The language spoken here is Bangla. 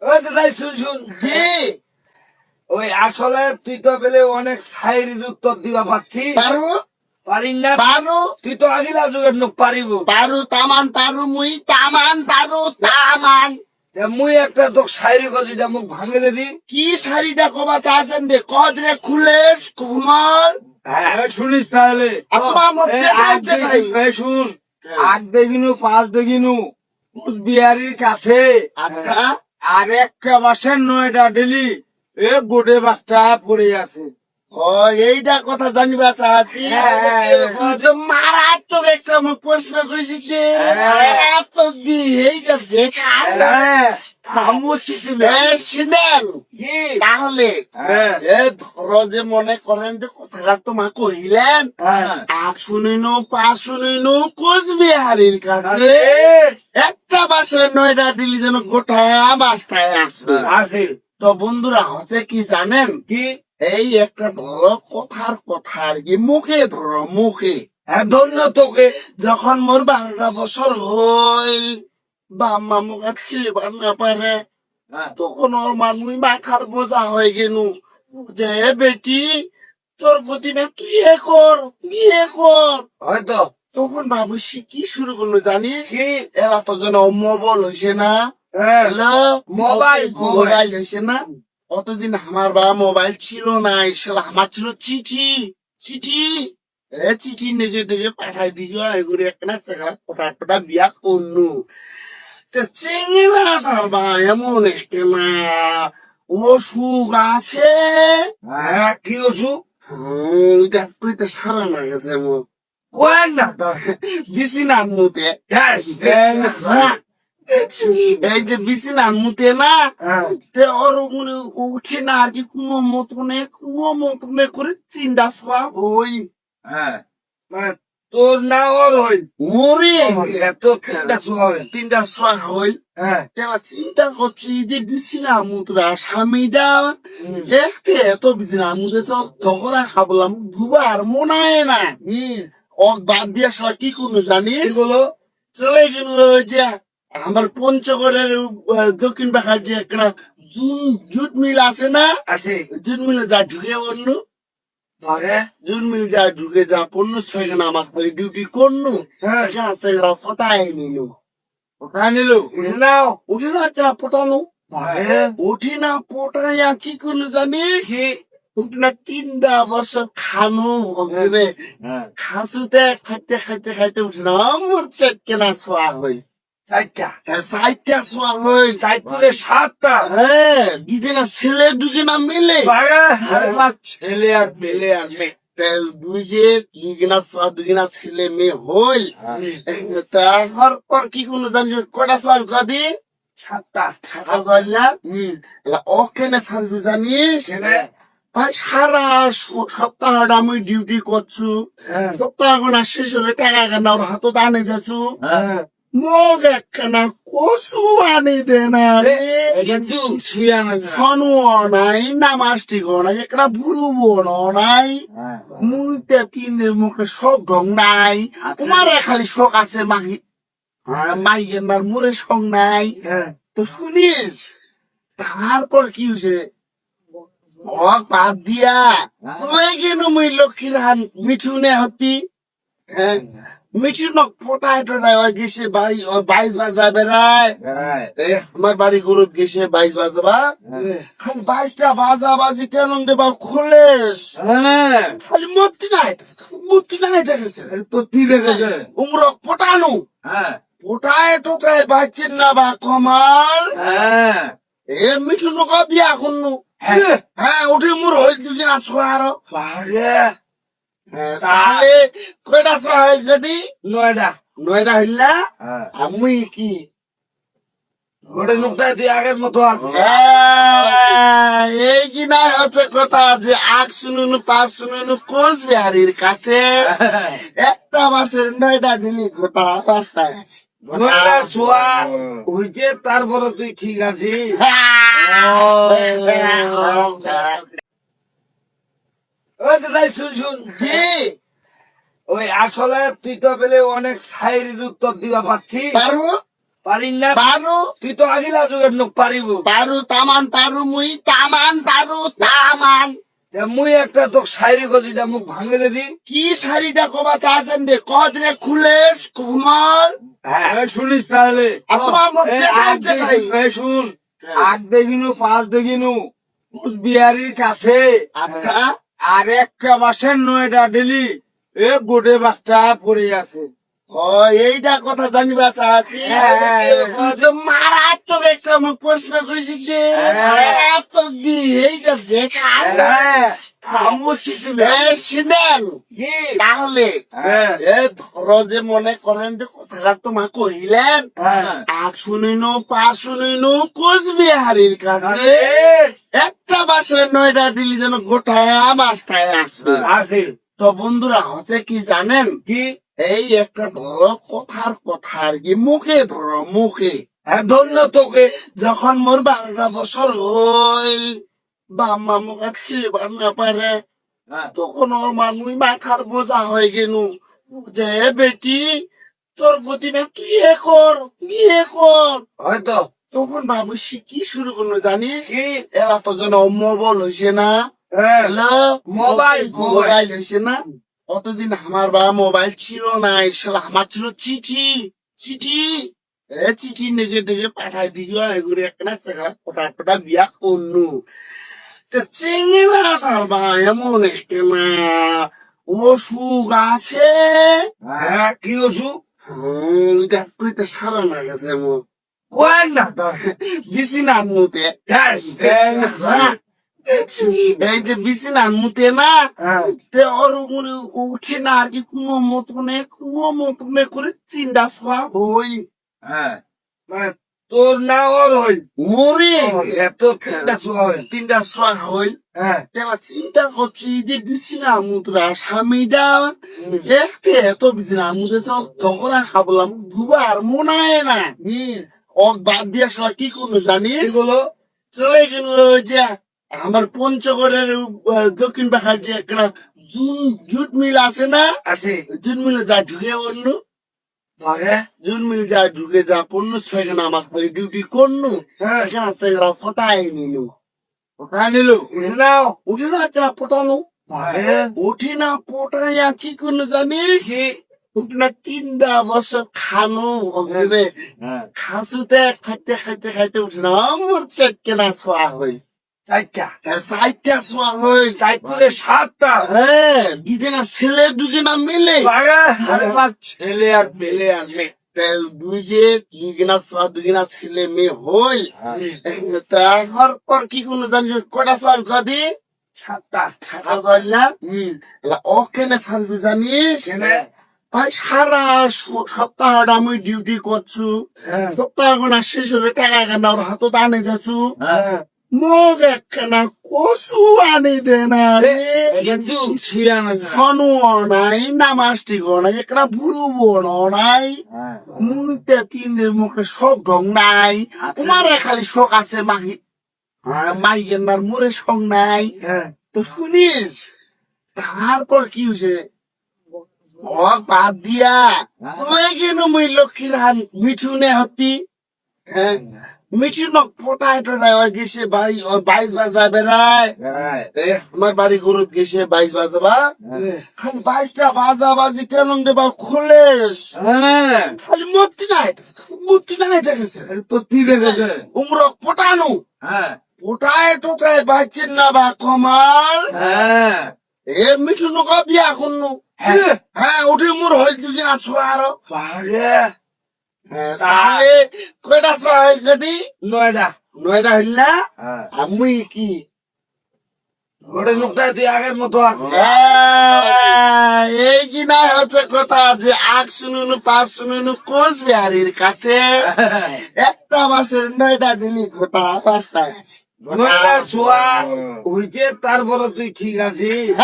ওই তো তাই শুন কি ওই আসলে তুই তো পেলে অনেক শায়েরির উত্তর দিবা পারছি পারু পারিস না পারু তুই তো আগিলা যুগের লোক পারিব পারু তামান পারু মুই তামান পারু তামান মুই একটা তো শায়েরি কথা মুখ ভাঙে দেবি কি শাড়িটা কবা চাচ্ছেন রে কদরে খুলেস কুমার হ্যাঁ শুনিস তাহলে তোমার মধ্যে শুন আট দেখিনু পাঁচ দেখিনু বিহারির কাছে আচ্ছা আর একটা বাসের 9টা ডেলি এ গোটে বাসটা পড়ে আছে ও এইটা কথা জানিবা চাচ্ছি তো মারাত্মক একটা আমার প্রশ্ন করেছি যে মারাত্মক দি এইটা দেখা শুনেন তাহলে ধরো যে মনে করেন যে কথাটা তোমার কহিলেন আর শুনিনু পাঁচ শুনিনু কোচবিহারির কাছে একটা বাসের 9টা ডিলি যেন গোটা বাসটায় আছে আছে তো বন্ধুরা হচ্ছে কি জানেন কি এই একটা ধরো কথা আর কি মুখে ধরো মুখে হ্যাঁ ধন্য তোকে যখন মোর 12টা বছর হইল বা আম্মা মুখে খেলিবার না পারে তখন ওর মানুষ মাথার বোঝা হয়ে গেল যে বেটি তোর প্রতিভা বিয়ে কর হয়তো তখন ভাবছি কি শুরু করলো জানিস কি এরা তো যেন মোবাইল হয়েছে না হ্যালো মোবাইল মোবাইল হয়েছে না অতদিন আমার বাবা মোবাইল ছিল না এসে আমার ছিল চিঠি চিঠি নেগে টেগে পাঠাই দিও এগুলি একটা ফটা বিয়া করনু চিংড়া বা এমন একটা না অসুখ আছে হ্যাঁ কি অসুখ এটা তুই তো সারা না গেছে মোর কোয়েন না তোর বিছিনার মুতে এই যে বিছিনার মুতে না ওর উঠে না আর কি কোনো মতনে করে 3টা সোয়া ওই হ্যাঁ মানে তোর না ওর হইল মরে এত 3টা সোয়া হইল হ্যাঁ কেলা চিন্তা করছি যে বিছিনা মুতরা স্বামীটা এত বিছিনা মুতে তো ঝগড়া খাবলাম দুবার মনে হয় না বাদ দিয়া সব কি করলো জানিস বলো চলে গেল যে আমার পঞ্চগড়ের দক্ষিণ পাখার যে একটা জুট মিল আছে না আছে জুট মিলে যা ঢুকে বলল ভাগে জুট মিল যা ঢুকে যা পণ্য সেখানে আমার ডিউটি করলো হ্যাঁ সেগুলা ফটাই নিল ওটা নিল নাও উঠে না চা ফটানো ভাগে উঠি না ফটাইয়া কি করলো জানিস কি উঠি না 3টা বছর খানো খাসুতে খাইতে উঠে না আমার চেটকে না সোয়া হই চারটা 4টা সোয়া হই চারপুরে 7টা দুজনা ছেলে দুজনা মিলে ভাগে ছেলে আর মেলে আর মেয়ে বুঝে দুজনা ছেলে মেয়ে হই তারপর কি কোনো জানি কটা সোয়াল কদি 7টা না ওকে না সাজু জানিস ভাই সারা সপ্তাহটা আমি ডিউটি করছু সপ্তাহ এখন শেষ হলে টাকা কেন ওর হাতত আনে যাচ্ছু মোক একখানা কচু আনি দে না শোনো নাই নামাজটি গো নাই একটা ভুলবো নাই মুই 3 মুখে শখ ঢং নাই তোমার খালি শখ আছে মাইগের মুরে শখ নাই তো শুনিস তারপর কি হয়েছে বাদ দিয়া মুই লক্ষ্মীর হান মিঠুনে হতি মিঠুন ফোটায় টোটায় গেছে 22 বেড়ায় আমার বাড়ি গরুত গেছে 22 বাজবা খালি 22টা বাজি কেন দেবা খোলেস খালি মূর্তি নাই দেখেছে তো কি দেখেছে উমর ফোটানো হ্যাঁ ফোটায় টোটায় বাচ্চেন না বা কমাল এ মিঠুন বিয়া করনু হ্যাঁ উঠে মোর হইল দুদিন আছো আরো ভাগে তাহলে কয়টা ছোয়া হইল যদি 9টা হইল না আমি কি গোটে লোকটা তুই আগের মতো আছে এই কি না হচ্ছে কথা যে 8 শুনুনু 5 শুনুনু কোচবিহারির কাছে একটা মাসের 9টা ডিলি গোটা বাসায় আছে ছোয়া হইছে তারপরে তুই ঠিক আছিস ওই তো তাই শুন কি ওই আসলে তুই তো পেলে অনেক শায়েরির উত্তর দিবা পারছি পারবো পারি না পারু তুই তো আগিলা যুগের লোক পারিব পারু তামান পারু মুই তামান পারু তামান মুই একটা তো শায়রি গদিটা মুখ ভাঙে দিবি কি শাড়িটা কবা চাচ্ছেন রে কদিনে খুলেস কুমার হ্যাঁ শুনিস তাহলে আর তোমার মধ্যে শুন আগ দেখিনু পাঁচ দেখিনু বিহারির কাছে আচ্ছা আর একটা বাসের নয়টা ডেলি এ গোটে বাসটা পড়ে আছে ও এইটা কথা জানিবা চাচ্ছি মারাত্মক একটা আমার প্রশ্ন করেছি যে মারাত্মক দি এইটা দেখা শুনেন তাহলে এ ধরো যে মনে করেন যে কথাটা তোমার কহিলেন আর শুনিনু পা শুনিনু কোচবিহারির কাছে একটা বাসের নয়টা দিলি যেন গোটায় বাসটায় আসে আছে তো বন্ধুরা হচ্ছে কি জানেন কি এই একটা ধরো কথা আর কি মুখে ধরো মুখে হ্যাঁ ধন্য তোকে যখন মোর 12টা বছর হইল বাম্মা মুখে খেবার না পারে তখন ওর মানুষ মাথার বোঝা হয়ে গেল যে বেটি তোর গতিটা বিয়ে কর হয়তো তখন ভাবছি কি শুরু করলো জানিস এরা তো যেন মোবাইল হয়েছে না মোবাইল মোবাইল হয়েছে না অতদিন আমার বাবা মোবাইল ছিল না এসব আমার ছিল চিঠি চিঠি নেগে পাঠাই দিও এগুলো একটা ফটা বিয়া করলু চিংড়া বা এমন একটা না অসুখ আছে হ্যাঁ কি অসুখ কইতে সারা না গেছে মোর কোন না বিছিনার মুতে এই যে বিছিনার মুতে না তে ওর উপরে উঠে না আর কি কোনো মতনে করে 3টা সোয়া হই হ্যাঁ মানে তোর না ওর হই মরে এত তিনটা শোয়া হয় 3টা সোয়া হই হ্যাঁ তেলা চিন্তা করছি যে বিছিনার মুতরা স্বামীটা এত বিছিনার মুতে ঝগড়া খাবলাম দুবার মনে হয় না ওক বাদ দিয়ে আসলে কি করলো জানিস বলো চলে গেল যে আমার পঞ্চগড়ের দক্ষিণ পাখার যে একটা জুট মিল আছে না আছে জুট মিলে যা ঢুকে বললো জুট মিল যা ঢুকে যা পড়লো সেখানে আমার ডিউটি করলো এখানে সেগুলা ফটাই নিল ওখানে নিল নাও উঠে না একটা ফটানো উঠে না ফটাইয়া কি করলো জানিস উঠে না 3টা বছর খানো খাসুতে খাইতে উঠে না আমার চেক না শোয়া হই চারটা শোয়া হই 7টা দুজনা ছেলে দুজনা মিলে ছেলে আর মেলে আর মেয়ে দুজনা শোয়া দুজনা ছেলে মেয়ে হই তারপর কি কোনো জানি কটা শোয়া কদি 7টা না ওখানে সারছু জানিস ভাই সারা সপ্তাহটা আমি ডিউটি করছু সপ্তাহ না শেষ হলে টাকা কেনা ওর হাতত আনে গেছু মগ একখানা কচু আনি দে না শোনো নাই নামাজটি গো নাই একটা ভুলবো নাই মুখে 3 মুখে শখ ঢং নাই তোমার খালি শখ আছে মাইকের মোরে শখ নাই তো শুনিস তারপর কি হয়েছে বাদ দিয়া চলে গেল মুই লক্ষ্মীর হান মিঠুনে হতি মিঠুনক ফটাই গেছে ভাই 22 বাজা বেড়ায় আমার বাড়ি গরুত গেছে 22 বাজাবা খালি 22টা বাজাবাজি কেন দেবা খোলেস খালি মূর্তি নাই দেখেছে তো কি দেখেছে উমরক ফটানো ফটায় বাচ্চেন না বা কমাল এ মিঠুনক বিয়া করনু উঠে মোর হয়েছিল কিনা ছোয়া আরো কয়টা ছোয়া হয়েছিল যদি 9টা হইল না আমি কি ওটা লোকটা তুই আগের মতো আছে এই কি নাই হচ্ছে কথা যে আগ শুনুনু পাঁচ শুনুনু কোচবিহারির কাছে একটা মাসের 9টা দিলি গোটা বাসায় আছে 9টা ছোয়া হইছে তারপরে তুই ঠিক আছিস